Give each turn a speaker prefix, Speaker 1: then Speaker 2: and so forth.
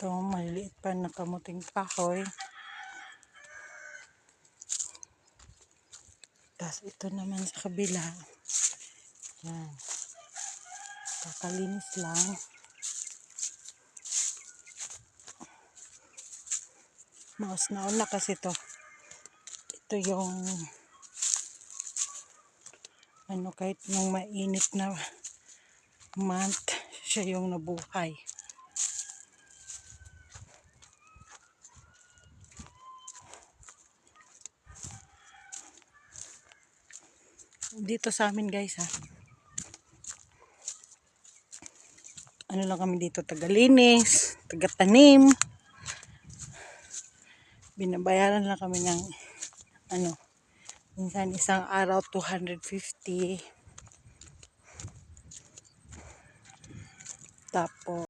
Speaker 1: Ito, maliliit pa na kamuting kahoy. Tapos ito naman sa kabila. Yan. Kakalinis lang. Maos na una kasi to. Ito yung kahit nung mainit na month, siya yung nabuhay. Dito sa amin guys lang kami dito, tagalinis, tagatanim. Binabayaran lang kami ng minsan isang araw 250. Tapos